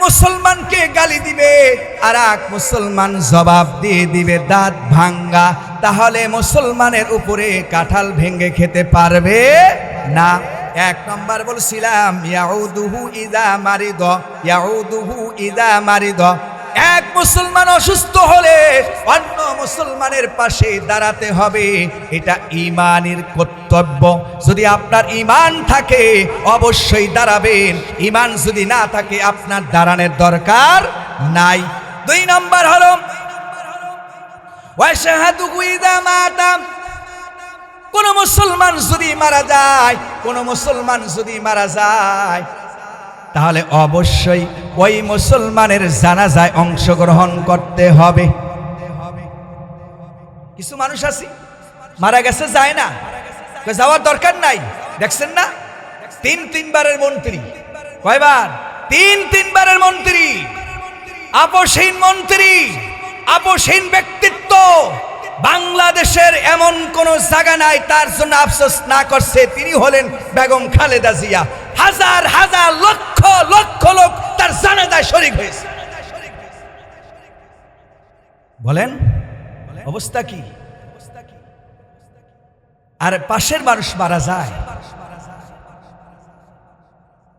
মুসলমানকে গালি দিবে আর এক মুসলমান জবাব দিয়ে দিবে দাঁত ভাঙ্গা, তাহলে মুসলমানের উপরে কাঁঠাল ভেঙে খেতে পারবে না। এক নম্বর বলছিলাম ইয়াউদুহু ইযা মারিদ, ইয়াউদুহু ইযা মারিদ। এক মুসলমান অসুস্থ হলে অন্য মুসলমানের পাশে দাঁড়াতে হবে, এটা ঈমানের কর্তব্য। যদি আপনার ঈমান থাকে অবশ্যই দাঁড়াবেন, ঈমান যদি না থাকে আপনার দাঁড়ানোর দরকার নাই। দুই নম্বর হলো ওয়াশহাদুহু ইযা মাতা। কোন মুসলমান যদি মারা যায়, কোন মুসলমান যদি মারা যায়, তাহলে অবশ্যই ওই মুসলমানের জানাজায় অংশগ্রহণ করতে হবে। কিছু মানুষ আছে মারা গেছে যায় না, যাওয়ার দরকার নাই। দেখছেন না, তিনবারের মন্ত্রী, কয়বার? তিনবারের মন্ত্রী, আপসহীন মন্ত্রী, আপসহীন ব্যক্তিত্ব। বাংলাদেশের এমন কোন জায়গা নাই তার জন্য আফসোস না করছে, তিনি হলেন বেগম খালেদা জিয়া। হাজার হাজার লক্ষ লক্ষ লোক তার জানাজায় শরীক হয়েছে। বলেন অবস্থা কি? আর পাশের মানুষ মারা যায়,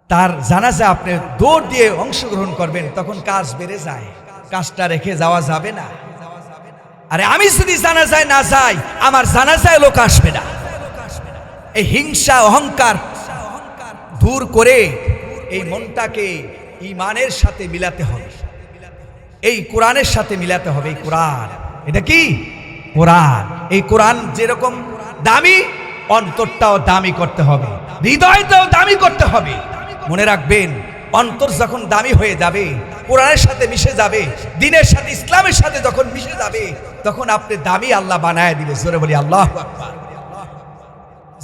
তার জানাজায় আপনি দৌড় দিয়ে অংশগ্রহণ করবেন, তখন কাজ বেড়ে যায়, কাজটা রেখে যাওয়া যাবে না। আরে আমি যদি জানাজায় না যাই, আমার জানাজায় লোক আসবে না। এই হিংসা অহংকার দূর করে এই মনটাকে ঈমানের সাথে মিলাতে হবে, এই কোরআনের সাথে মিলাতে হবে। এই কোরআন, এটা কি কোরআন? এই কোরআন যেরকম দামি, অন্তরটাও দামি করতে হবে, হৃদয়টাও দামি করতে হবে। মনে রাখবেন, অন্তর যখন দামি হয়ে যাবে, কোরআনের সাথে মিশে যাবে, দ্বীনের সাথে ইসলামের সাথে যখন মিশে যাবে, তখন আপনি দামি আল্লাহ বানায় দিবে। জোরে বলি আল্লাহু আকবার।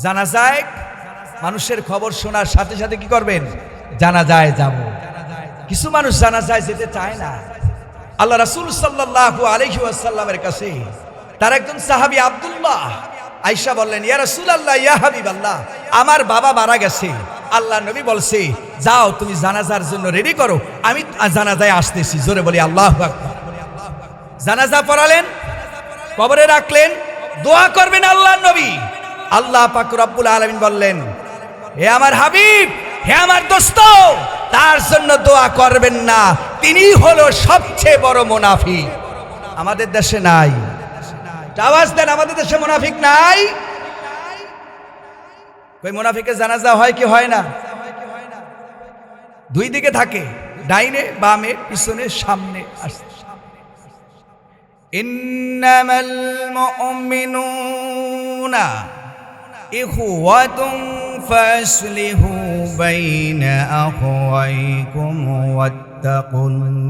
জানাজায় মানুষের খবর শোনার সাথে সাথে কি করবেন? জানাজায় যাব। কিছু মানুষ জানাজায় যেতে চায় না। আল্লাহ রাসূল সাল্লাল্লাহু আলাইহি ওয়াসাল্লামের কাছে তার একজন সাহাবী আব্দুল্লাহ আয়েশা বললেন, ইয়া রাসূলুল্লাহ, ইয়া হাবিবাল্লাহ, আমার বাবা মারা গেছে। আল্লাহ নবী বলছে, যাও তুমি জানাজার জন্য রেডি করো, আমি জানাজায় আসতেছি। জোরে বলি আল্লাহু আকবার। জানাজা পড়ালেন, কবরে রাখলেন, দোয়া করবেন আল্লাহর নবী। আল্লাহ পাক রব্বুল আলামিন বললেন, হে আমার হাবিব, হে আমার দোস্ত, তার জন্য দোয়া করবেন না, তিনি হলো সবচেয়ে বড় মুনাফিক। আমাদের দেশে নাই, আওয়াজ দেন, আমাদের দেশে মুনাফিক নাই? কই মুনাফিকের জানাজা হয় কি হয় না? দুই দিকে থাকে, ডাইনে বামে, পিছনে সামনে। ইন্নামাল মুমিনুনা ইখওয়াতুন ফাসলিহু বাইনা আখওয়াইকুম ওয়াত্তাকুল্লাহা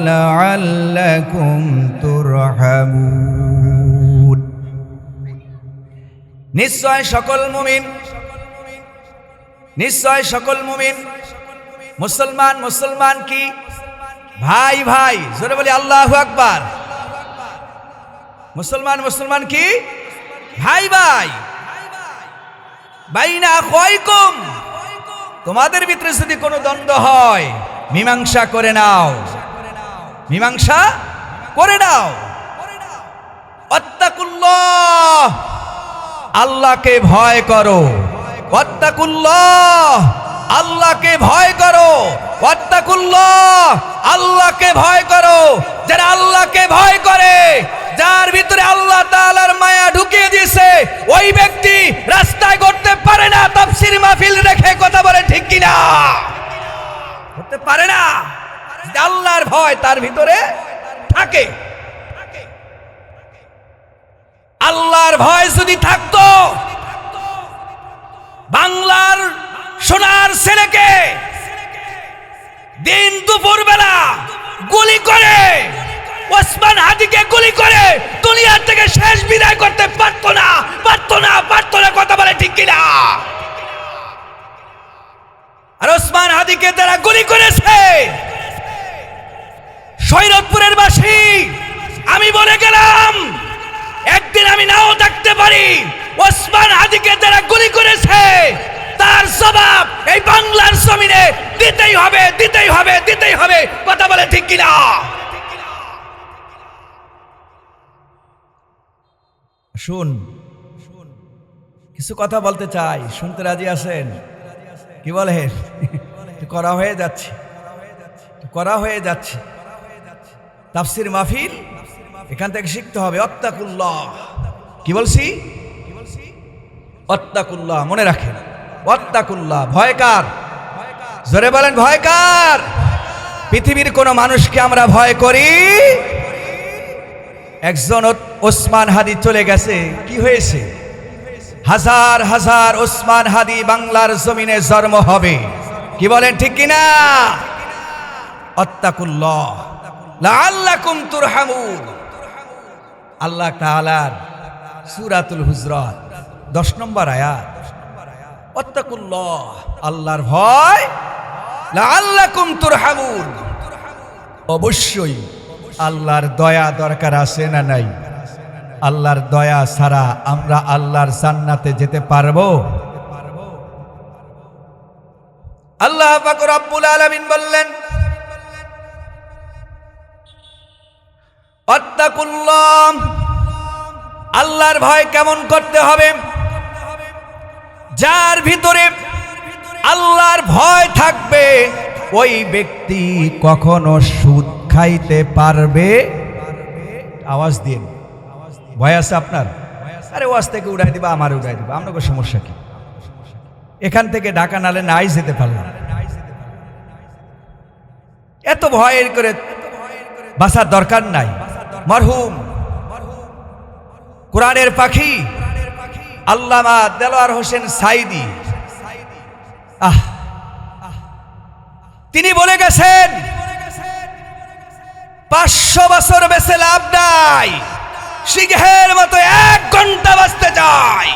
লাআল্লাকুম তুরহামুন। নিশ্চয় সকল মুমিন, নিশ্চয় সকল মুমিন, মুসলমান মুসলমান কি ভাই ভাই। জোরে বলি আল্লাহু আকবার। মুসলমান মুসলমান কি ভাই ভাই। বাইনা আখওয়াইকুম, তোমাদের ভিতরে যদি কোনো দ্বন্দ্ব হয়, মীমাংসা করে নাও, মীমাংসা করে নাও। ওয়াত্তাকুল্লাহ, আল্লাহকে ভয় করো। ওয়াত্তাকুল্লাহ, আল্লাহকে ভয় করো। ওয়াত্তাকুল্লাহ, আল্লাহকে ভয় করো। যারা আল্লাহকে ভয় করে, যার ভিতরে আল্লাহ তাআলার মায়া ঢুকিয়ে দিয়েছে, ওই ব্যক্তি রাস্তায় করতে পারে না। তাফসীর মাহফিল রেখে কথা বলে ঠিক কিনা? করতে পারে না। আল্লাহর ভয় তার ভিতরে থাকে। আল্লাহর ভয় যদি থাকতো, বাংলার সোনার ছেলেকে দিন দুপুর বেলা গুলি করে, ওসমান হাদিকে গুলি করে দুনিয়া থেকে শেষ বিদায় করতে পারতো না, পারতো না, পারতো না। কথা বলে ঠিক কিনা? আর ওসমান হাদিকে যারা গুলি করেছে, শরীয়তপুরের বাসী, আমি বলে গেলাম, একদিন আমি নাও থাকতে পারি। ওসমান হাদিকে যারা গুলি করেছে, তার জবাব এই বাংলার জমিনে দিতেই হবে, দিতেই হবে, দিতেই হবে। কথা বলে ঠিক কিনা? শুন, কিছু কথা বলতে চাই, শুনতে রাজি আছেন? কি বলেন? করা হয়ে যাচ্ছে, করা হয়ে যাচ্ছে। তাফসির মাহফিল এখান থেকে শিখতে হবে। অত্তাকুল্লাহ, কি বলছি? অত্তাকুল্লাহ, মনে রাখেন। অত্তাকুল্লাহ, ভয়কার। জোরে বলেন, ভয়কার। পৃথিবীর কোন মানুষকে আমরা ভয় করি? একজন ওসমান হাদি চলে গেছে, কি হয়েছে? হাজার হাজার ওসমান হাদি বাংলার জমিনে জন্ম হবে। কি বলেন ঠিক কিনা? অত্তাকুল্লাহ লাআল্লাকুম তুরহামুন। আল্লাহ তাআলার সূরাতুল হুজরাত 10 নম্বর আয়াত। অত্তাকুল্লাহ, আল্লাহর ভয়, লাআল্লাকুম তুরহামুন। অবশ্যই আল্লাহর দয়া দরকার আছে না নাই? আল্লাহর দয়া ছাড়া আমরা আল্লাহর জান্নাতে যেতে পারবো? আল্লাহ পাক রব্বুল আলামিন বললেন, অত্তাকুল্লাহ, আল্লাহর ভয় কেমন করতে হবে? যার ভিতরে আল্লাহর ভয় থাকবে ওই ব্যক্তি কখনো সুদ খাইতে পারবে? আওয়াজ দিন, ভয় আছে আপনার? আরে ওয়াজ থেকে উড়াই দিবা, আমার উড়াই দিবা, আপনাকে সমস্যা কি? এখান থেকে ঢাকা নালে নাই যেতে পারলাম। এত ভয়ের করে বাঁচার দরকার নাই। মরহুম কোরআনের পাখি আল্লামা দেলোয়ার হোসেন সাইদি, তিনি বলে গেছেন 500 বছর বেঁচে লাভ নাই, সিংহের মতো 1 ঘন্টা বাঁচতে চায়।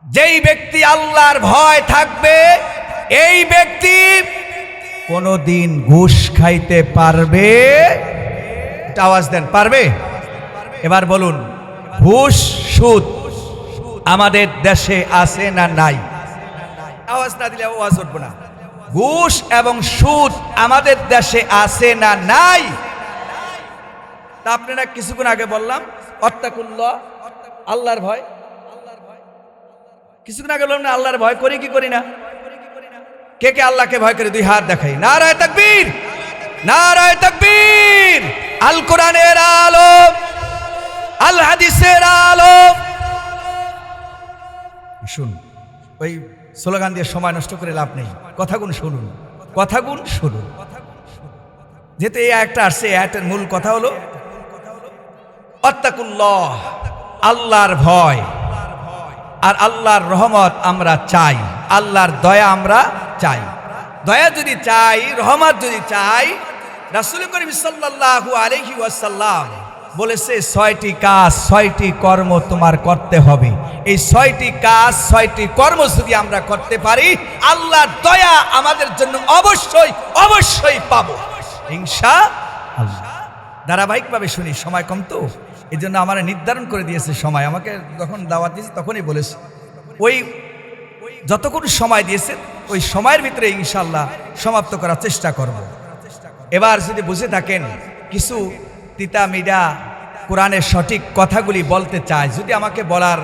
যেই ব্যক্তি আল্লাহর ভয় থাকবে এই ব্যক্তি কোনদিন ঘুষ খাইতে পারবে? আওয়াজ দেন, পারবে? এবার বলুন, ঘুষ সুদ আমাদের দেশে আছে না নাই? আওয়াজ না দিলে আওয়াজ উঠবে না। ঘুষ এবং সুদ আমাদের দেশে আছে না নাই? তা আপনারা কিছুক্ষণ আগে বললাম অত্তাকুল্লাহ, আল্লাহর ভয়। কিছুক্ষণ আগে বললাম না আল্লাহর ভয় করি কি করি না? কে কে আল্লাহকে ভয় করে? 2 হাত দেখাই। নারায়ে তাকবীর, নারায়ে তাকবীর। আল কোরআনের আলো, আল হাদিসের আলো। শুন, ওই স্লোগান দিয়ে সময় নষ্ট করে লাভ নেই। কথাগুন শুনুন, কথাগুন শুনুন। যেহেতু এই একটা আসছে, এর মূল কথা হলো অত্তাকুল্লাহ, আল্লাহর ভয়। আর আল্লাহর রহমত আমরা চাই, আল্লাহর দয়া আমরা চাই। দয়া যদি চাই, রহমত যদি চাই, রাসূল করিম সাল্লাল্লাহু আলাইহি ওয়াসাল্লাম বলেছে 6টি কাজ, 6টি কর্ম তোমার করতে হবে। এই 6টি কাজ, 6টি কর্ম যদি আমরা করতে পারি, আল্লাহর দয়া আমাদের জন্য অবশ্যই অবশ্যই পাবো ইনশাআল্লাহ। ধারাবাহিকভাবে শুনি, সময় কম তো, এই জন্য আমার নির্ধারণ করে দিয়েছে সময়। আমাকে যখন দাওয়াত দিয়েছে তখনই বলেছে ওই যতক্ষণ সময় দিয়েছে ওই সময়ের ভিতরে ইনশাআল্লাহ সমাপ্ত করার চেষ্টা করব। এবার যদি বুঝে থাকেন কিছু তিতা মিডা কোরআনের সঠিক কথাগুলি বলতে চাই, যদি আমাকে বলার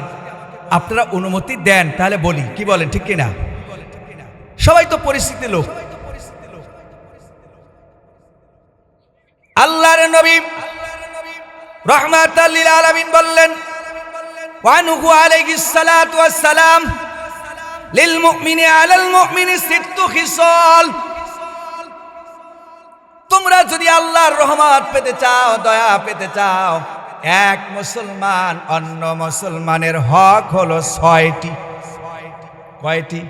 আপনারা অনুমতি দেন তাহলে বলি। কি বলেন ঠিক কিনা? সবাই তো পরিস্থিতি লোক। আল্লাহর নবী রাহমাতাল লিল আলামিন বললেন, ওয়ানুহু আলাইহিস সালাতু ওয়াস সালাম, লিল মুমিনি আলাল মুমিনি সিত্তু খিসাল। তোমরা যদি আল্লাহর রহমত পেতে চাও, দয়া পেতে চাও, এক মুসলমান অন্য মুসলমানের হক হলো 6টি। কয়টি?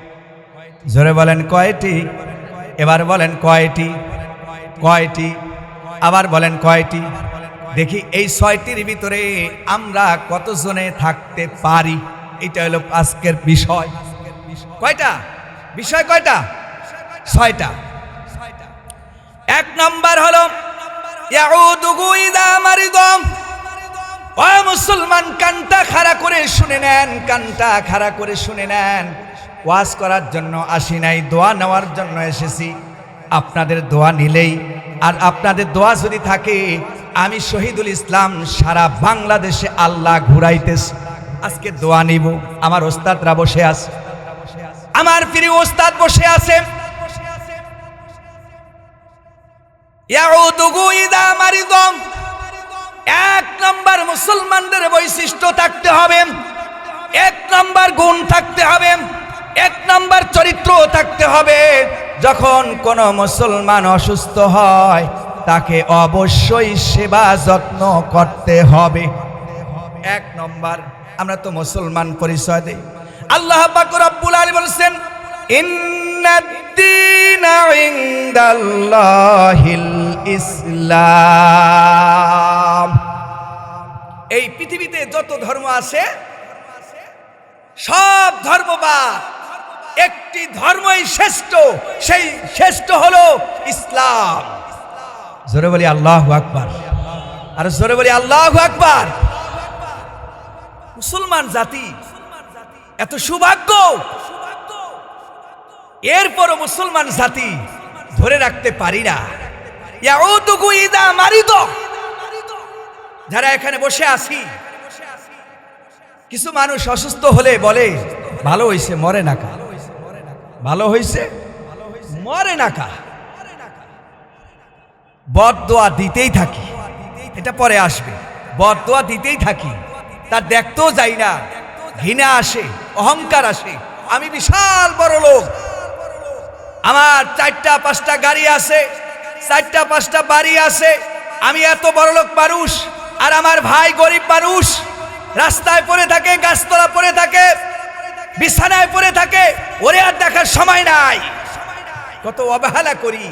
জোরে বলেন কয়টি? এবার বলেন কয়টি? কয়টি? আবার বলেন কয়টি? দেখি এই 6টির ভিতরে আমরা কতজনে থাকতে পারি, এটা হলো আজকের বিষয়। কয়টা বিষয়? কয়টা? 6টা। 1 নম্বর হলো ইয়াউদুহু ইযা মারিদা, ও মুসলমান, কানটা খাড়া করে শুনে নেন, কানটা খাড়া করে শুনে নেন। ওয়াজ করার জন্য আসি নাই, দোয়া নেওয়ার জন্য এসেছি। আপনাদের দোয়া নিলেই, আর আপনাদের দোয়া যদি থাকে, আমি শহীদুল ইসলাম সারা বাংলাদেশে আল্লাহ ঘুরাইতেছে। আজকে দোয়া নিব। আমার ওস্তাদরা বসে আছে, আমার প্রিয় ওস্তাদ বসে আছে। ইয়াউদুগু ইদা মারিদম, এক নম্বর মুসলমানদের বৈশিষ্ট্য থাকতে হবে, এক নম্বর গুণ থাকতে হবে, এক নম্বর চরিত্র থাকতে হবে। যখন কোন মুসলমান অসুস্থ হয়, তাকে অবশ্যই সেবা যত্ন করতে হবে। এক নম্বর। আমরা তো মুসলমান পরিচয় দেই। আল্লাহ পাক রব্বুল আলামিন বলেছেন, ইন্নাদ-দীনা ইনদাল্লাহিল ইসলাম। এই পৃথিবীতে যত ধর্ম আছে, সব ধর্মবাদ, একটি ধর্মই শ্রেষ্ঠ, সেই শ্রেষ্ঠ হলো ইসলাম। জোরে বলি আল্লাহু আকবার, আর জোরে বলি আল্লাহু আকবার। মুসলমান জাতি এত সৌভাগ্য, এরপরও মুসলমান জাতি ধরে রাখতে পারি না। ইয়াউদুগু ইদা মারিদ, যারা এখানে বসে আছি, কিছু মানুষ অসুস্থ হলে বলে ভালো হইছে, মরে না কা, ভালো হইছে মরে না কা। বদদোয়া দিতেই থাকি, এটা পরে আসবে। বদদোয়া দিতেই থাকি, তার দেখতেও যাই না, ঘৃণা আসে, অহংকার আসে। আমি বিশাল বড় লোক, আমার 4টা-5টা গাড়ি আছে, 4টা-5টা বাড়ি আছে, আমি এত বড় লোক মানুষ, আর আমার ভাই গরিব মানুষ, রাস্তায় পড়ে থাকে, গাছতলা পড়ে থাকে, বিছানায় পড়ে থাকে, ওরে আর দেখার সময় নাই। কত অবহেলা করি।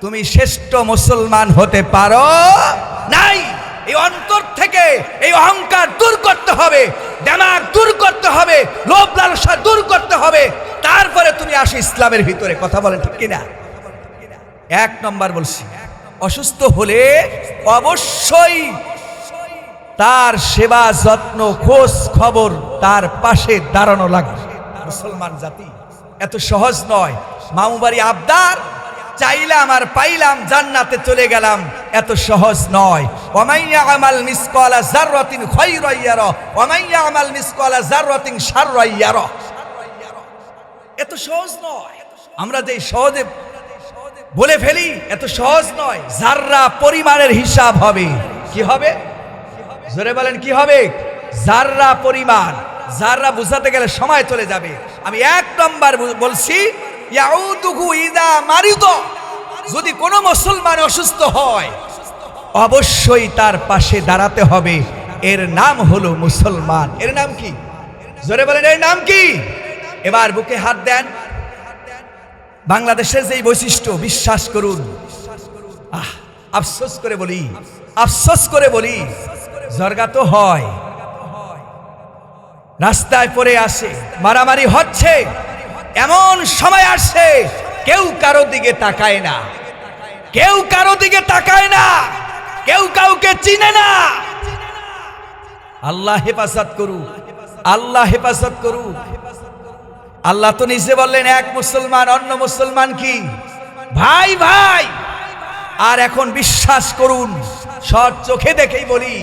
তুমি শ্রেষ্ঠ মুসলমান হতে পারো নাই। এই অন্তর থেকে এই অহংকার দূর করতে হবে, দিমাগ দূর করতে হবে, লোভ লালসা দূর করতে হবে, তারপরে তুমি আসো ইসলামের ভিতরে। কথা বলেন ঠিক কিনা? এক নম্বর বলছি, অসুস্থ হলে অবশ্যই তার সেবা যত্ন, খোঁজ খবর, তার পাশে দাঁড়ানো লাগবে। মুসলমান জাতি এত সহজ নয়। মামুবাড়ি আবদার, চাইলাম আর পাইলাম, জান্নাতে চলে গেলাম, এত সহজ নয়। ওয়ামাইয়া আমাল মিসকালা যাররাতিন খায়রান ইয়ারা, ওয়ামাইয়া আমাল মিসকালা যাররাতিন শাররান ইয়ারা। এত সহজ নয়। আমরা যে সহজে বলে ফেলি, এত সহজ নয়। যাররা পরিমাণের হিসাব হবে। কি হবে? জোরে বলেন কি হবে? যাররা পরিমাণ। যাররা বুঝাতে গেলে সময় চলে যাবে। আমি এক নম্বর বলছি, ইয়াউদুহু ইদা মারিদ, যদি কোনো মুসলমান অসুস্থ হয়, অবশ্যই তার পাশে দাঁড়াতে হবে। এর নাম হলো মুসলমান। এর নাম কি? জোরে বলেন, এর নাম কি? এবার বুকে হাত দেন। বাংলাদেশের যেই বৈশিষ্ট্য, বিশ্বাস করুন, আফসোস করে বলি, আফসোস করে বলি, জরগা তো হয়, রাস্তায় পড়ে আসে, মারামারি হচ্ছে, এমন সময় আসছে কেউ কারো দিকে তাকায় না, কেউ কারো দিকে তাকায় না, কেউ কাউকে চিনে না। আল্লাহ হেফাজত করু, আল্লাহ হেফাজত করু। আল্লাহ তো নিজে বললেন, এক মুসলমান অন্য মুসলমান কি ভাই ভাই। আর এখন বিশ্বাস করুন, সৎ চোখে দেখেই বলি,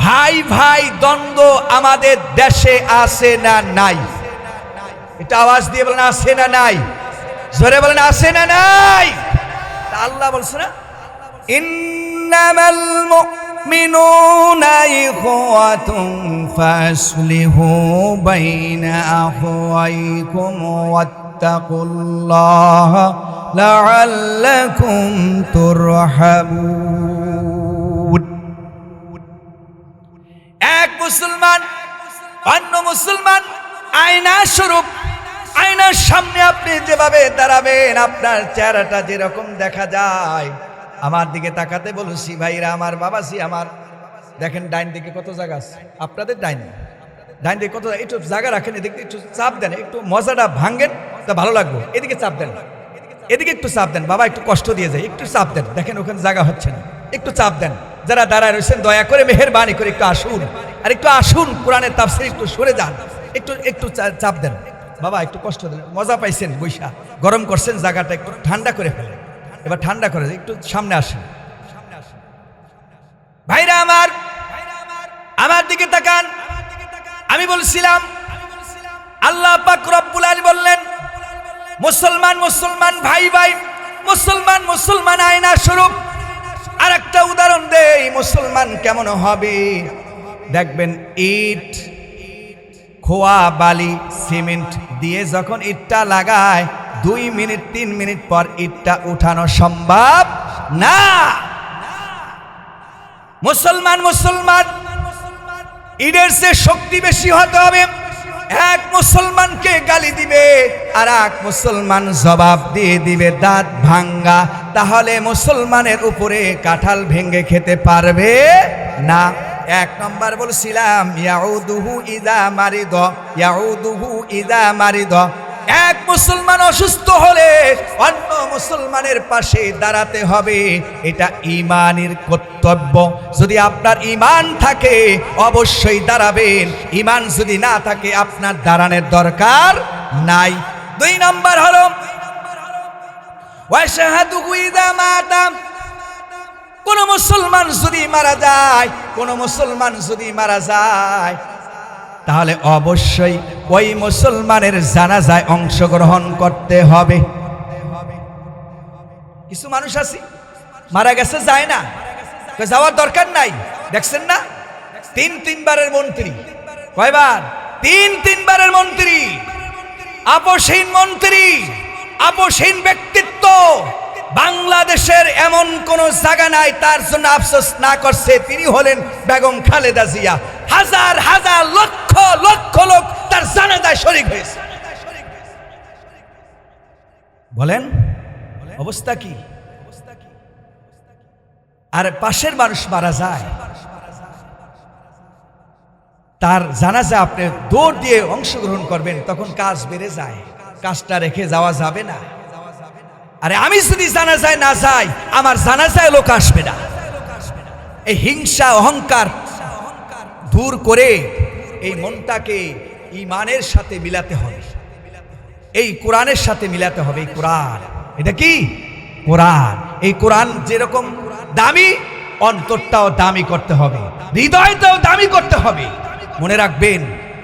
ভাই ভাই দ্বন্দ্ব আমাদের দেশে আছে না নাই? এটা আওয়াজ দিয়ে বলেন, আছে না নাই? জোরে বলেন, আছে না নাই? তা আল্লাহ বলছে না, ইন্নামাল মুমিনুনা ইখওয়াতুন ফাসলিহু বাইনা আখওয়াইকুম ওয়াত্তাকুল্লাহা লাআল্লাকুম তুরহামুন। এক মুসলমান অন্য মুসলমান আয়না স্বরূপ। আয়নার সামনে আপনি যেভাবে দাঁড়াবেন, আপনার চেহারাটা যেরকম দেখা যায়, আমার দিকে তাকাতে বলছি ভাইরা, আমার বাবাজি, আমার দেখেন ডাইন দিকে কত জায়গা আছে, আপনাদের ডাইন দিকে কত, একটু জায়গা রাখেন, এদিকে একটু চাপ দেন, একটু মজাটা ভাঙেন, তা ভালো লাগবে। এদিকে চাপ দেন, এদিকে একটু চাপ দেন, বাবা একটু কষ্ট দিয়ে যায়, একটু চাপ দেন, দেখেন ওখানে জায়গা হচ্ছে না, একটু চাপ দেন, যারা দাঁড়ায় রয়েছেন দয়া করে মেহেরবানি করে একটু আসুন, আর একটু আসুন, কোরআনের তাফসীর একটু সরে যান, একটু একটু চাপ দেন। বাবা একটু কষ্ট দেন, মজা পাইছেন বৈশা, গরম করছেন জায়গাটা, একটু ঠান্ডা করে ফেলেন। এবার ঠান্ডা করে একটু সামনে আসেন। ভাইরা আমার দিকে তাকান। আমি বলছিলাম আল্লাহ পাক রব্বুল আলামিন বললেন মুসলমান মুসলমান ভাই ভাই, মুসলমান মুসলমান আয়না স্বরূপ। আর একটা উদাহরণ দেই মুসলমান কেমন হবে। দেখবেন ইট, খোয়া, বালি, সিমেন্ট দিয়ে যখন ইটটা লাগায় 2 মিনিট 3 মিনিট পর ইটটা উঠানো সম্ভব না। মুসলমান মুসলমান ইটের চেয়ে শক্তি বেশি হতে হবে। এক মুসলমানকে গালি দিবে আর এক মুসলমান জবাব দিয়ে দিবে দাঁত ভাঙ্গা, তাহলে মুসলমানের উপরে কাঁঠাল ভেঙে খেতে পারবে না। 1 নম্বর বলছিলাম ইয়াউদুহু ইযা মারিদ, ইয়াউদুহু ইযা মারিদ। এক মুসলমান অসুস্থ হলে অন্য মুসলমানের পাশে দাঁড়াতে হবে, এটা ঈমানের কর্তব্য। যদি আপনার ঈমান থাকে অবশ্যই দাঁড়াবেন, ঈমান যদি না থাকে আপনার দাঁড়ানোর দরকার নাই। 2 নম্বর হলো ওয়াশহাদুহু ইযা মাতা। কোন মুসলমান যদি মারা যায়, কোন মুসলমান যদি মারা যায়, তাহলে অবশ্যই ওই মুসলমানের জানাজায় অংশগ্রহণ করতে হবে। কিছু মানুষ আছে মারা গেছে যায় না, যাওয়ার দরকার নাই। দেখছেন না 3 বারের মন্ত্রী, কয়বার? 3 বারের মন্ত্রী, আপসহীন মন্ত্রী, আপসহীন ব্যক্তিত্ব। বাংলাদেশের এমন কোন জায়গা নাই তার জন্য আফসোস না করছে, তিনি হলেন বেগম খালেদা জিয়া। হাজার হাজার লক্ষ লক্ষ লোক তার জানাজায় শরীক হয়েছে। বলেন অবস্থা কি? আর পাশের মানুষ মারা যায়, তার জানাজা আপনি দৌড় দিয়ে অংশগ্রহণ করবেন, তখন কাজ বেড়ে যায়, কাজটা রেখে যাওয়া যাবে না। আরে আমি যদি জানাজায় না যাই, আমার জানাজায় লোক আসবে না। এই হিংসা অহংকার দূর করে এই মনটাকে ঈমানের সাথে মিলাতে হবে, এই কোরআনের সাথে মিলাতে হবে। এই কোরআন, এটা কি কোরআন? এই কোরআন যেরকম দামি, অন্তরটাও দামি করতে হবে, হৃদয়টাও দামি করতে হবে। মনে রাখবেন,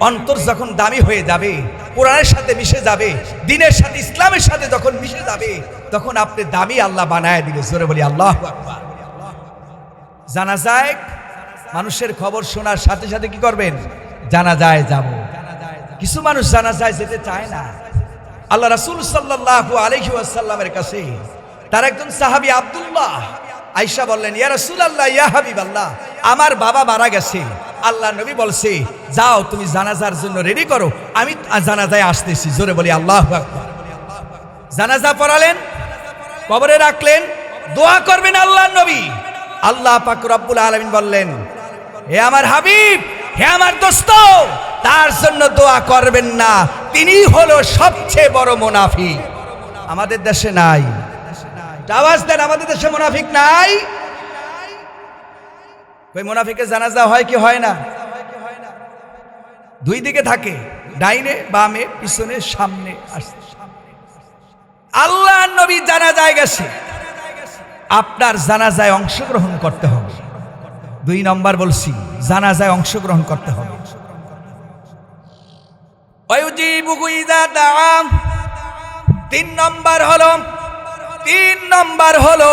অন্তর যখন দামি হয়ে যাবে, কোরআনের সাথে মিশে যাবে, দ্বীনের সাথে ইসলামের সাথে যখন মিশে যাবে, তখন আপনি দামি আল্লাহ বানায় দিবে। জোরে বলি আল্লাহু আকবার। জানাজায় মানুষের খবর শোনার সাথে সাথে কি করবেন? জানাজায় যাব। কিছু মানুষ জানাজায় যেতে চায় না। আল্লাহ রাসূল সাল্লাল্লাহু আলাইহি ওয়াসাল্লামের কাছে তার একজন সাহাবী আব্দুল্লাহ আয়েশা বললেন, ইয়া রাসূলুল্লাহ, ইয়া হাবিবাল্লাহ, আমার বাবা মারা গেছে। আল্লাহ নবী বলছে, যাও তুমি জানাজার জন্য রেডি করো, আমি জানাজায় আসতেছি। জোরে বলি আল্লাহু আকবার। জানাজা পড়ালেন, কবরে রাখলেন, দোয়া করবেন আল্লাহর নবী। আল্লাহ পাক রব্বুল আলামিন বললেন, হে আমার হাবিব, হে আমার দোস্ত, তার জন্য দোয়া করবেন না, তিনি হলো সবচেয়ে বড় মুনাফিক। আমাদের দেশে নাই, আওয়াজ দেন, আমাদের দেশে মুনাফিক নাই? ওই মুনাফিকের জানাজা হয় কি হয় না? 2 দিকে থাকে, ডাইনে বামে, পিছনে সামনে। আল্লাহ নবী জানাজায় গেছে, আপনার জানাজায় অংশগ্রহণ করতে হবে। 2 নম্বর বলছি, জানাজায় অংশগ্রহণ করতে হবে। 3 নম্বর হলো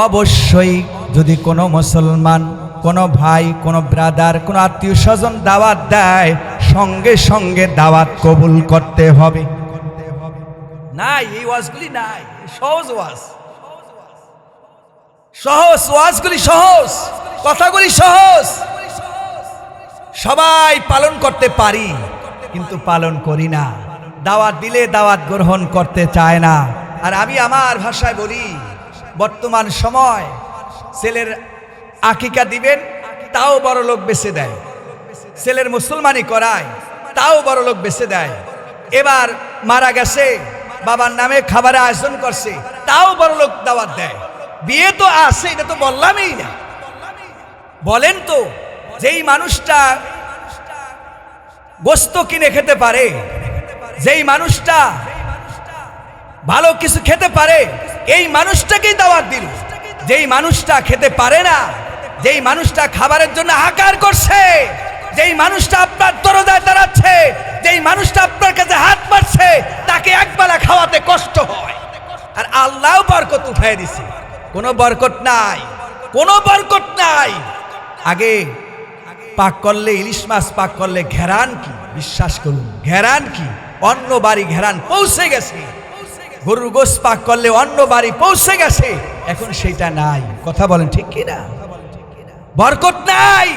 অবশ্যই যদি কোনো মুসলমান, কোনো ভাই, কোনো ব্রাদার, কোনো আত্মীয় স্বজন দাওয়াত দেয়, সঙ্গে সঙ্গে দাওয়াত কবুল করতে হবে। নাই এই ওয়াজগুলি নাই, সহজ ওয়াজ, সহজ ওয়াজগুলি সহজ, কথাগুলি সহজ, সবাই পালন করতে পারি কিন্তু পালন করি না। দাওয়াত দিলে দাওয়াত গ্রহণ করতে চায় না। আর আমি আমার ভাষায় বলি, বর্তমান সময় ছেলের আকিকা দিবেন, তাও বড় লোক বেচে দেয়। ছেলের মুসলমানি করায়, তাও বড় লোক বেচে দেয়। এবার মারা গেছে, বাবার নামে খাবারের আয়োজন করছে, তাও বড় লোক দাওয়াত দেয়। বিয়ে তো আছে, এটা তো বললামই না। বলেন তো, যেই মানুষটা গোস্ত কিনে খেতে পারে, যেই মানুষটা ভালো কিছু খেতে পারে, এই মানুষটাকেই দাওয়াত দিল। যেই মানুষটা খেতে পারে না, যেই মানুষটা খাবারের জন্য হাকার করছে, যেই মানুষটা আপনার দরজায় দাঁড়াচ্ছে, যেই মানুষটা আপনার কাছে হাত মারছে, তাকে একবেলা খাওয়াতে কষ্ট হয়, আর আল্লাহ বরকত উঠাই দিছে। কোনো বরকত নাই, কোনো বরকত নাই। আগে পাক করলে, ইলিশ মাছ পাক করলে ঘেরান কি, বিশ্বাস করুন, ঘেরান কি, অন্য বাড়ি ঘেরান পৌঁছে গেছে। গরুর গোশত পাক করলে অন্য বাড়ি পৌঁছে গেছে, এখন সেটা নাই। কথা বলেন ঠিক কি না? বরকত নাই,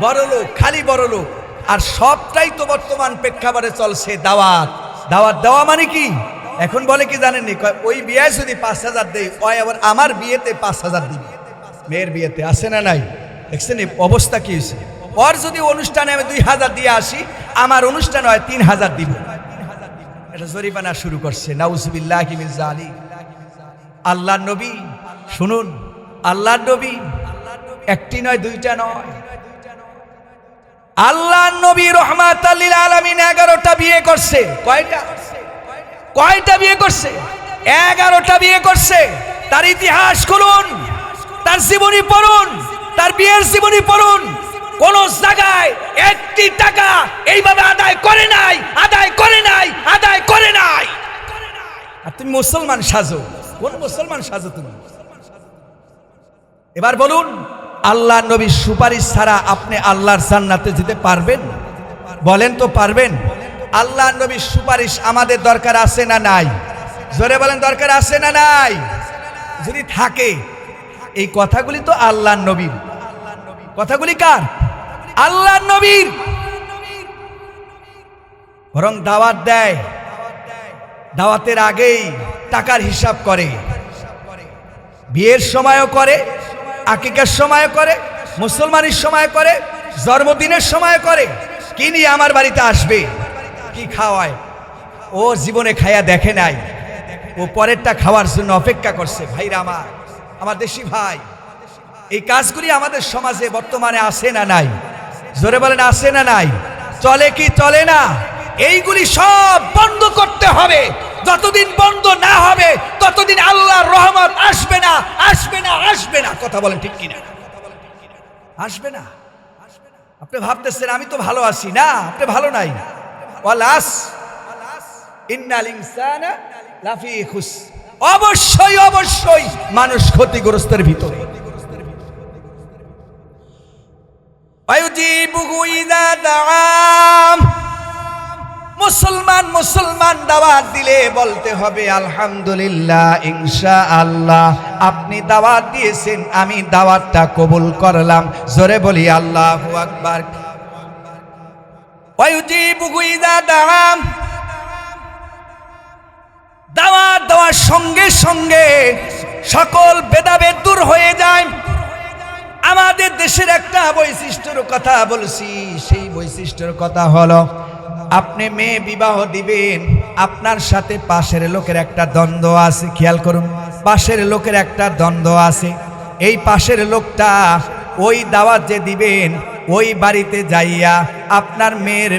বড়লোক, খালি বড়লোক। আর সবটাই তো বর্তমান প্রেক্ষাপটে চলছে দাওয়াত। দাওয়াত দেওয়া মানে কি? এখন বলে কি জানেন নি, ওই বিয়ে যদি 5,000 দেয়, ওই আবার আমার বিয়েতে 5,000 দিবে। মেয়ের বিয়েতে আছে না নাই? দেখছেন অবস্থা কি হয়েছে? ওর যদি অনুষ্ঠানে আমি 2,000 দিয়ে আসি, আমার অনুষ্ঠান হয় 3,000 দিব। এটা জরিমানা শুরু করছে। নাউজুবিল্লাহি মিন যালিক। আল্লাহর নবী শুনুন, আল্লাহর নবী একটি নয়, দুইটা নয়, আল্লাহর নবী রাহমাতাল লিল আলামিন 11টা বিয়ে করছে। কয়টা বিয়ে করছে? 11টা বিয়ে করছে। তার ইতিহাস খুলুন, তার জীবনী পড়ুন, তার বিয়ের জীবনী পড়ুন। কোন জায়গায় একটি টাকা এইভাবে আদায় করে নাই, আদায় করে নাই, আদায় করে নাই। আর তুমি মুসলমান সাজো। কোন মুসলমান সাজো তুমি? এবার বলুন, আল্লাহর নবীর সুপারিশ ছাড়া আপনি আল্লাহর জান্নাতে যেতে পারবেন? বলেন তো পারবেন? আল্লাহর নবীর সুপারিশ আমাদের দরকার আছে না নাই? জোরে বলেন, দরকার আছে না নাই? যদি থাকে, এই কথাগুলি তো আল্লাহর নবীর কথাগুলি। কার? আল্লাহর নবীর। বরং দাওয়াত দেয়, দাওয়াতের আগেই টাকার হিসাব করে, বিয়ের সময়ও করে, আকিকার সময় করে, মুসলমানের সময় করে, জন্মদিনের সময় করে। কি নিয়ে আমার বাড়িতে আসবে, কি খাওয়ায়, ও জীবনে খাইয়া দেখে নাই, ও পরেরটা খাওয়ার জন্য অপেক্ষা করছে। ভাইরা আমার, আমার দেশি ভাই, এই কাজগুলি আমাদের সমাজে বর্তমানে আছে না নাই? জোরে বলেন, আছে না নাই? চলে কি চলে না? এইগুলি সব বন্ধ করতে হবে। যতদিন বন্ধ না হবে, ততদিন আল্লাহর রহমত আসবে না, আসবে না, আসবে না। কথা বলেন ঠিক কিনা? আসবে না। আপনি ভাবতেছেন আমি তো ভালো আছি, না, আপনি ভালো নাই। ওয়ালাস ইন্নাল ইনসানা লাফি খুস। অবশ্যই অবশ্যই মানুষ ক্ষতিগ্রস্তের ভিতরে। মুসলমান দাওয়াত দিলে বলতে হবে আলহামদুলিল্লাহ, ইনশাআল্লাহ। আপনি দাওয়াত দিয়েছেন, আমি দাওয়াতটা কবুল করলাম। জোরে বলি আল্লাহু আকবার। দাওয়াত দেওয়ার সঙ্গে সঙ্গে সকল ভেদাভেদ দূর হয়ে যায়। আমাদের দেশের একটা বৈশিষ্ট্যের কথা বলছি, সেই বৈশিষ্ট্যের কথা হলো, আপনি মেয়ে বিবাহ দিবেন, আপনার সাথে পাশের লোকের একটা দ্বন্দ্ব আছে। খেয়াল করুন, পাশের লোকের একটা দ্বন্দ্ব আছে। এই পাশের লোকটা ওই দাওয়াত যে দিবেন, ওই বাড়িতে যাইয়া আপনার মেয়ের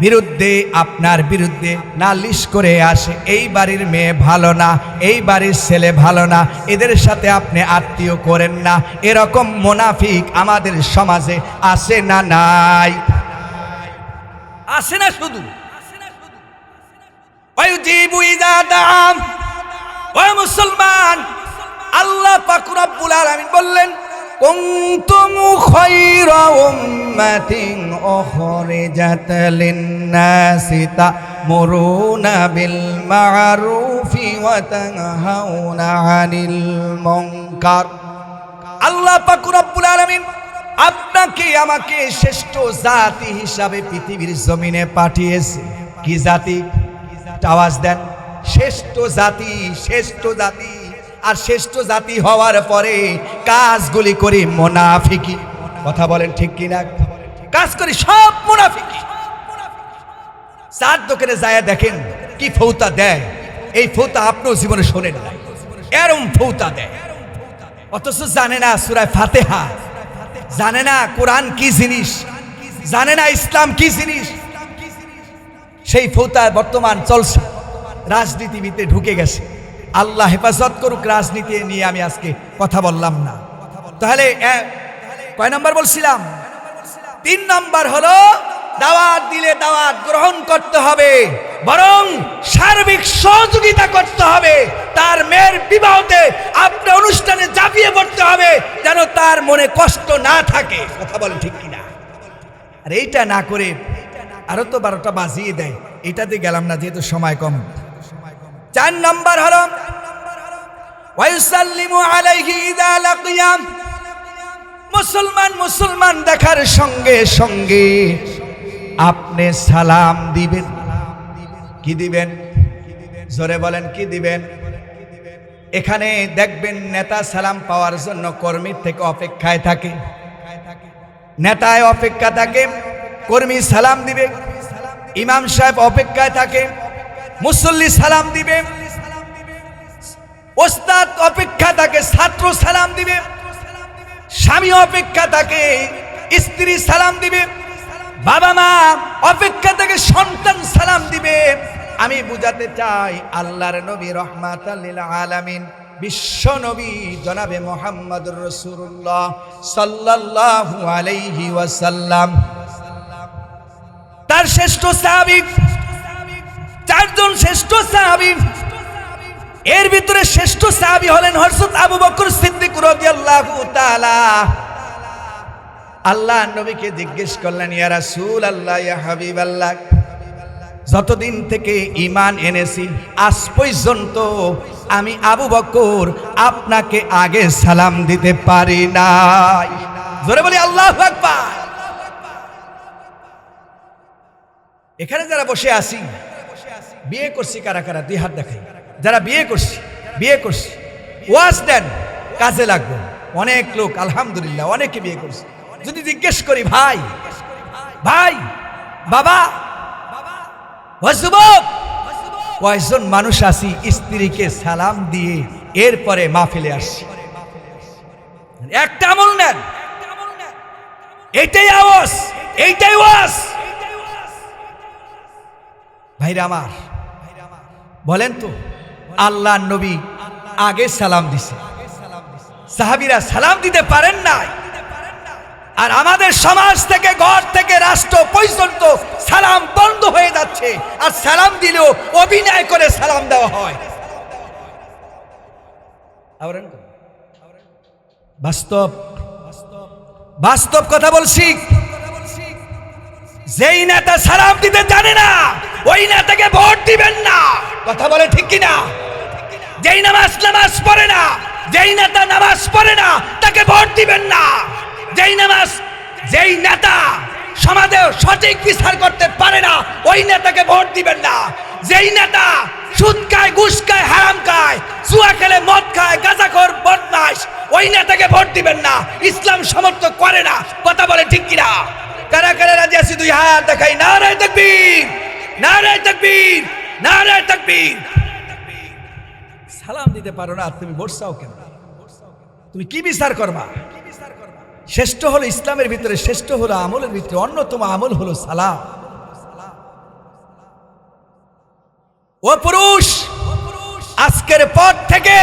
বিরুদ্ধে, আপনার বিরুদ্ধে নালিশ করে আসে, এই বাড়ির মেয়ে ভালো না, এই বাড়ির ছেলে ভালো না, এদের সাথে আপনি আত্মীয় করেন না। এরকম মুনাফিক আমাদের সমাজে আছে না নাই? আছে না? শুধু মুসলমান, আল্লাহ পাক রব্বুল আলামিন বললেন, কুনতুম খায়রা উম্মাতিন উখরিজাত লিন-নাসি তা'মুরুনা বিল মা'রুফি ওয়া তানহাউনা 'আনিল মুনকার। আল্লাহ পাক রব্বুল আলামিন আপনাকে আমাকে শ্রেষ্ঠ জাতি হিসাবে পৃথিবীর জমিনে পাঠিয়েছে। কি জাতি? আওয়াজ দেন, শ্রেষ্ঠ জাতি, শ্রেষ্ঠ জাতি। আর শ্রেষ্ঠ জাতি হওয়ার পরে কাজগুলি করি মুনাফিকি। কথা বলেন ঠিক কিনা? কাজ করি সব মুনাফিকি। চার দোকানে যায় দেখেন কি ফৌতা দেয়, এই ফৌতা আপনিও জীবনে শোনেন না, এরম ফৌতা দেয়। অথচ জানে না সূরা ফাতিহা, জানে না কোরআন কি জিনিস, জানে না ইসলাম কি জিনিস। সেই ফৌতা বর্তমান চলছে, রাজনীতিবিদে ঢুকে গেছে। আল্লাহ হেফাজত করুক, রাজনীতি নিয়ে আমি আজকে কথা বললাম না। তাহলে কয় নম্বর বলছিলাম? 3 নম্বর হলো দাওয়াত দিলে দাওয়াত গ্রহণ করতে হবে, বরং সার্বিক সহযোগিতা করতে হবে। তার মেয়ের বিবাহতে আপনার অনুষ্ঠানে ঝাঁপিয়ে পড়তে হবে, যেন তার মনে কষ্ট না থাকে। কথা বলেন ঠিক কিনা? আর এইটা না করে আরো তো 12টা বাজিয়ে দেয়, এটাতে গেলাম না যেহেতু সময় কম। 4 নম্বর হলো ওয়ায়ুসাল্লিমু আলাইহি ইযা লাকিয়া, মুসলমান দেখার সঙ্গে সঙ্গে আপনি সালাম দিবেন। কি দিবেন? জোরে বলেন, কি দিবেন? এখানে দেখবেন নেতা সালাম পাওয়ার জন্য কর্মীর থেকে অপেক্ষায় থাকে, নেতায় অপেক্ষা থাকে, কর্মী সালাম দিবে, ইমাম সাহেব অপেক্ষায় থাকে, মুসল্লি সালাম দিবে, ওস্তাদ অপেক্ষা থাকে, ছাত্র সালাম দিবে, স্বামী অপেক্ষা থাকে, স্ত্রী সালাম দিবে, বাবা মা অপেক্ষা থেকে সন্তান সালাম দিবে। আমি বুঝাতে চাই আল্লাহর নবী রাহমাতাল লিল আলামিন বিশ্ব নবী জনাবে মুহাম্মদুর রাসূলুল্লাহ সাল্লাল্লাহু আলাইহি ওয়াসাল্লাম, তার শ্রেষ্ঠ সাহাবী, 4 জন শ্রেষ্ঠ সাহাবী। এর ভিতরে শ্রেষ্ঠ সাহাবী হলেন হযরত আবু বকর সিদ্দিক রাদিয়াল্লাহু তাআলা। আল্লাহ নবীকে জিজ্ঞেস করলেন, ইয়া রাসূলুল্লাহ, ইয়া হাবিবাল্লাহ, যতদিন থেকে ঈমান এনেছি আজ পর্যন্ত আমি আবু বকর আপনাকে আগে সালাম দিতে পারি নাই। জোরে বলি আল্লাহু আকবার। এখানে যারা বসে আছি, বিয়ে করছি কারা কারা? 2 হাত দেখাই। যারা বিয়ে করছি ওয়াজ দেন, কাজে লাগবে। অনেক লোক আলহামদুলিল্লাহ অনেকে বিয়ে করছে। যদি জিজ্ঞেস করি ভাই বাবা যুবক, কয়জন মানুষ আছি স্ত্রীকে সালাম দিয়ে এরপরে মাহফিলে আসছি? একটা আমল নেন, এইটাই আওয়াজ, এইটাই ওয়াজ। ভাইরা আমার বলেন তো, আল্লাহ নবী আগে সালাম দিছে, সাহাবীরা সালাম দিতে পারেন নাই। আর আমাদের সমাজ থেকে, ঘর থেকে, রাষ্ট্র পর্যন্ত সালাম বন্ধ হয়ে যাচ্ছে। আর সালাম দিলেও অভিনয় করে সালাম দেওয়া হয়। বাস্তব কথা বলছি। যেই নেতা সালাম দিতে জানে না, ওই নেতাকে ভোট দিবেন না। কথা বলে ঠিক কিনা? যেই নামাজ পড়ে না, যেই নেতা নামাজ পড়ে না, তাকে ভোট দিবেন না। যেই নেতা সমাজে সঠিক বিচার করতে পারে না, ওই নেতাকে ভোট দিবেন না। যেই নেতা সুদ খায়, ঘুষ খায়, হারাম খায়, জুয়া খেলে, মদ খায়, গাঁজাখোর, বদমাশ, ওই নেতাকে ভোট দিবেন না। ইসলাম সমর্থন করে না। কথা বলে ঠিক কিনা? কারা কারা রাজি আছি? 2 হাত দেখাই। নারায়ে তাকবীর, নারায়ে তাকবীর, নারায়ে তাকবীর। সালাম দিতে পারো না, তুমি ভোট চাও কেন? তুমি কি বিচার করবা? শ্রেষ্ঠ হলো ইসলামের ভিতরে, শ্রেষ্ঠ হলো আমলের ভিতরে অন্যতম আমল হলো সালাম। ও পুরুষ, আজকের পর থেকে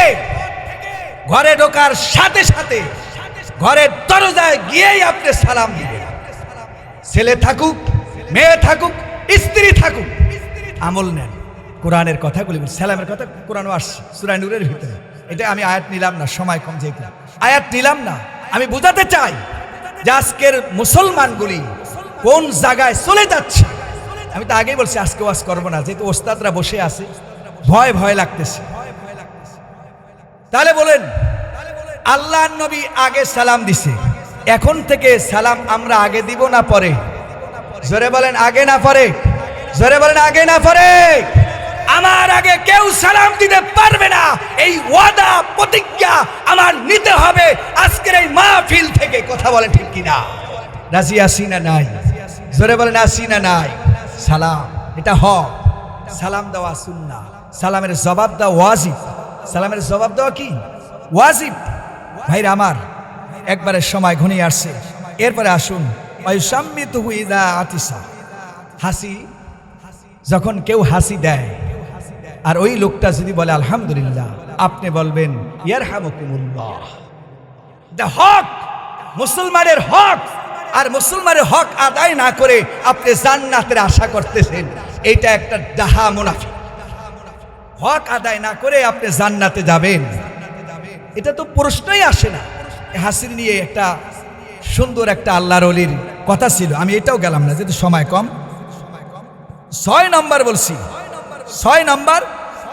ঘরে ঢোকার সাথে সাথে ঘরের দরজায় গিয়েই আপনি সালাম দিবেন। ছেলে থাকুক, মেয়ে থাকুক, স্ত্রী থাকুক, আমল নেন। কোরআনের কথাগুলি, সালামের কথা কোরআনও আসছে সূরা নূরের ভিতরে। এটা আমি আয়াত নিলাম না, সময় কম যেহেতু আয়াত নিলাম না। আমি বুঝাতে চাই যে আজকের মুসলমানগুলি কোন জায়গায় চলে যাচ্ছে। আমি তো আগেই বলছি আজকে ওয়াজ করবো না, যেহেতু ওস্তাদরা বসে আছে, ভয় লাগতেছে। তাহলে বলেন, আল্লাহর নবী আগে সালাম দিছে, এখন থেকে সালাম আমরা আগে দিব না পরে? জোরে বলেন আগে না পরে? জোরে বলেন আগে না পরে? আমার আগে কেউ সালাম দিতে পারবে না, এই ওয়াদা প্রতিজ্ঞা আমার নিতে হবে আজকের এই মাহফিল থেকে। কথা বলেন ঠিক কিনা? রাজি আছি না নাই? জোরে বলেন আছি না নাই? সালাম এটা হক, সালাম দেওয়া সুন্নাহ, সালামের জবাব দেওয়া ওয়াজিব। সালামের জবাব দেওয়া কি? ওয়াজিব। ভাইরা আমার, একবারের সময় ঘনিয়ে আসছে। এরপরে আসুন, ওয়ায়ুসাম্মিতুহু ইযা আতিসা, হাসি, যখন কেউ হাসি দেয় আর ওই লোকটা যদি বলে আলহামদুলিল্লাহ, আপনি বলবেন ইয়ারহামুকুমুল্লাহ। দা হক, মুসলমানের হক, আর মুসলমানের হক আদায় না করে আপনি জান্নাতের আশা করতেছেন, এটা একটা ডাহা মুনাফিক। হক আদায় না করে আপনি জান্নাতে যাবেন, এটা তো প্রশ্নই আসে না। হাসির নিয়ে একটা সুন্দর একটা আল্লাহর ওলির কথা ছিল, আমি এটাও গেলাম না যেহেতু সময় কম। 6 নম্বর বলছি, 6 নম্বর,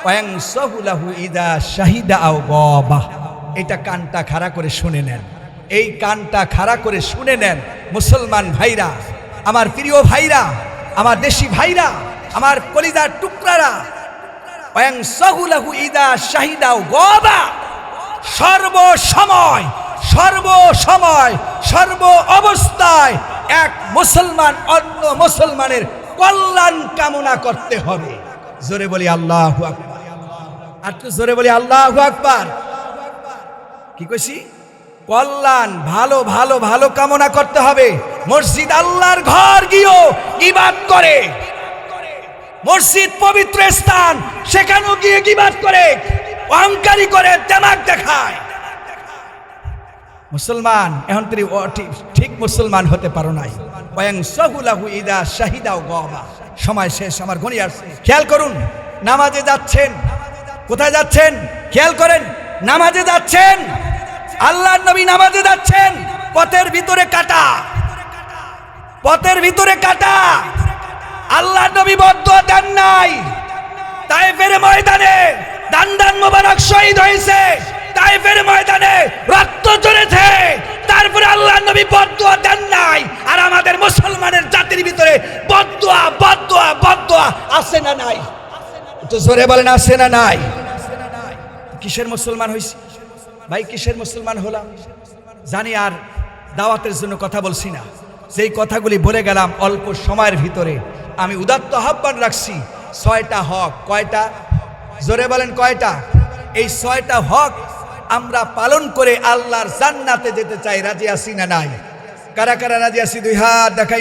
ওয়ায়ানসাহু লাহু ইযা শাহিদা আও গাবা। এটা কানটা খাড়া করে শুনে নেন, এই কানটা খাড়া করে শুনে নেন মুসলমান ভাইরা, আমার প্রিয় ভাইরা, আমার দেশি ভাইরা, আমার কলিজার টুকরারা। ওয়ায়ানসাহু লাহু ইযা শাহিদা আও গাবা, সর্বসময়, সর্বসময়, সর্ব অবস্থায় এক মুসলমান অন্য মুসলমানের কল্যাণ কামনা করতে হবে। জোরে বলি আল্লাহু আকবার, আর একটু জোরে বলি আল্লাহু আকবার। কি কইছি? কল্যাণ, ভালো ভালো ভালো কামনা করতে হবে। মসজিদ আল্লাহর ঘর গিয়েও গীবাত করে, মসজিদ পবিত্র স্থান, সেখানেও গিয়ে গীবাত করে, অহংকারী করে, দেমাগ দেখায়। মুসলমান এখন তুমি ঠিক মুসলমান হতে পারো নাই। ওয়ায়ানসাহু লাহু ইযা শাহিদা আও গাবা। সময় শেষ, আমার ঘনিয়ে আসছে। খেয়াল করুন, নামাজে যাচ্ছেন, কোথায় যাচ্ছেন খেয়াল করেন, নামাজে যাচ্ছেন, আল্লাহর নবী নামাজে যাচ্ছেন, পথের ভিতরে কাটা, পথের ভিতরে কাটা। আল্লাহর নবী বদদুয়া দেন নাই, তায়েফের ময়দানে দান্দান মোবারক শহীদ হয়েছে, তায়েফের ময়দানে রক্ত ঝরেছে, তারপরে আল্লাহর নবী বদদুয়া দেন নাই। আর আমাদের মুসলমানের জাতির ভিতরে বদদুয়া বদদুয়া বদদুয়া আছে না নাই? তো জোরে বলেন আছে না নাই? কিসের মুসলমান হইছি ভাই, কিসের মুসলমান হলাম জানি। আর দাওয়াতের জন্য কথা বলছি না, যেই কথাগুলি বলে গেলাম অল্প সময়ের ভিতরে, আমি উদাত্ত আহ্বান রাখছি 6টা হক। কয়টা? জোরে বলেন কয়টা? এই 6টা হক আমরা পালন করে আল্লাহর জান্নাতে যেতে চাই। রাজি আছি না নাই? কারা কারা রাজি আছি? 2 হাত দেখাই।